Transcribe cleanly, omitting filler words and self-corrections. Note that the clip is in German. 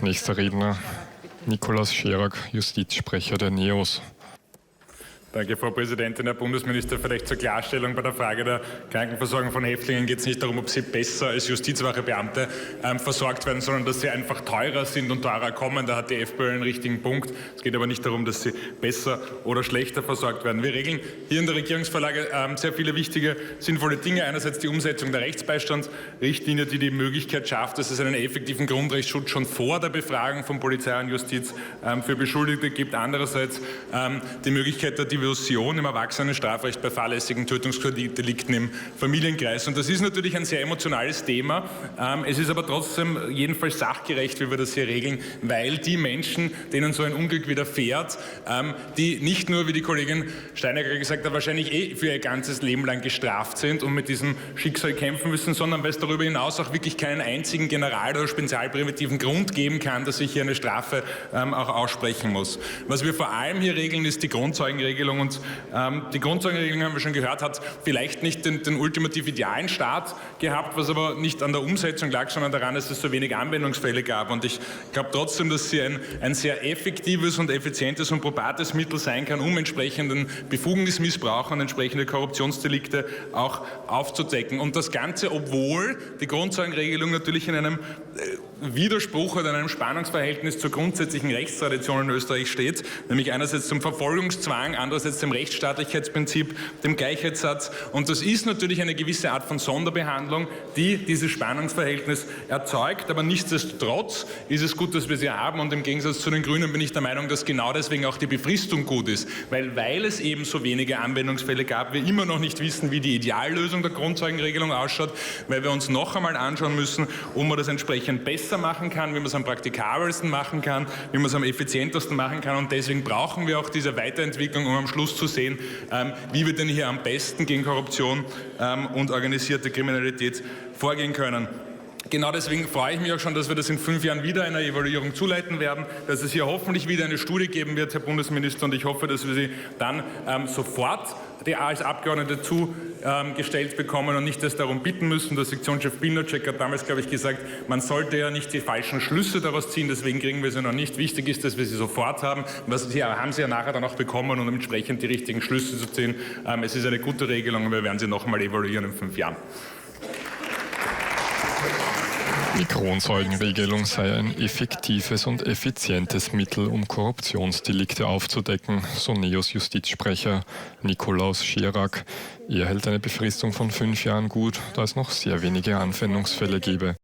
Nächster Redner, Nikolaus Scherak, Justizsprecher der NEOS. Danke, Frau Präsidentin. Herr Bundesminister, vielleicht zur Klarstellung bei der Frage der Krankenversorgung von Häftlingen geht es nicht darum, ob sie besser als Justizwachebeamte versorgt werden, sondern dass sie einfach teurer sind und teurer kommen. Da hat die FPÖ einen richtigen Punkt. Es geht aber nicht darum, dass sie besser oder schlechter versorgt werden. Wir regeln hier in der Regierungsvorlage sehr viele wichtige, sinnvolle Dinge. Einerseits die Umsetzung der Rechtsbeistandsrichtlinie, die die Möglichkeit schafft, dass es einen effektiven Grundrechtsschutz schon vor der Befragung von Polizei und Justiz für Beschuldigte gibt. Andererseits die Möglichkeit der Diversion im Erwachsenenstrafrecht bei fahrlässigen Tötungsdelikten im Familienkreis. Und das ist natürlich ein sehr emotionales Thema. Es ist aber trotzdem jedenfalls sachgerecht, wie wir das hier regeln, weil die Menschen, denen so ein Unglück widerfährt, die nicht nur, wie die Kollegin Steinegger gesagt hat, wahrscheinlich für ihr ganzes Leben lang gestraft sind und mit diesem Schicksal kämpfen müssen, sondern weil es darüber hinaus auch wirklich keinen einzigen General- oder spezialpräventiven Grund geben kann, dass ich hier eine Strafe auch aussprechen muss. Was wir vor allem hier regeln, ist die Grundzeugenregelung. Und die Grundzeugenregelung, haben wir schon gehört, hat vielleicht nicht den ultimativ idealen Start gehabt, was aber nicht an der Umsetzung lag, sondern daran, dass es so wenig Anwendungsfälle gab. Und ich glaube trotzdem, dass sie ein sehr effektives und effizientes und probates Mittel sein kann, um entsprechenden Befugnismissbrauch und entsprechende Korruptionsdelikte auch aufzudecken. Und das Ganze, obwohl die Grundzeugenregelung natürlich in einem Widerspruch oder in einem Spannungsverhältnis zur grundsätzlichen Rechtstradition in Österreich steht, nämlich einerseits zum Verfolgungszwang, andererseits dem Rechtsstaatlichkeitsprinzip, dem Gleichheitssatz. Und das ist natürlich eine gewisse Art von Sonderbehandlung, die dieses Spannungsverhältnis erzeugt. Aber nichtsdestotrotz ist es gut, dass wir sie haben. Und im Gegensatz zu den Grünen bin ich der Meinung, dass genau deswegen auch die Befristung gut ist. Weil es eben so wenige Anwendungsfälle gab, wir immer noch nicht wissen, wie die Ideallösung der Grundzeugenregelung ausschaut, weil wir uns noch einmal anschauen müssen, ob man das entsprechend besser machen kann, wie man es am praktikabelsten machen kann, wie man es am effizientesten machen kann. Und deswegen brauchen wir auch diese Weiterentwicklung, um am Schluss zu sehen, wie wir denn hier am besten gegen Korruption und organisierte Kriminalität vorgehen können. Genau deswegen freue ich mich auch schon, dass wir das in 5 Jahren wieder einer Evaluierung zuleiten werden, dass es hier hoffentlich wieder eine Studie geben wird, Herr Bundesminister, und ich hoffe, dass wir sie dann sofort als Abgeordnete zugestellt bekommen und nicht erst darum bitten müssen. Der Sektionschef Pilnacek hat damals, glaube ich, gesagt, man sollte ja nicht die falschen Schlüsse daraus ziehen, deswegen kriegen wir sie noch nicht. Wichtig ist, dass wir sie sofort haben. Haben sie ja nachher dann auch bekommen, um entsprechend die richtigen Schlüsse zu ziehen. Es ist eine gute Regelung und wir werden sie noch einmal evaluieren in 5 Jahren. Die Kronzeugenregelung sei ein effektives und effizientes Mittel, um Korruptionsdelikte aufzudecken, so NEOS Justizsprecher Nikolaus Scherak. Er hält eine Befristung von 5 Jahren gut, da es noch sehr wenige Anwendungsfälle gebe.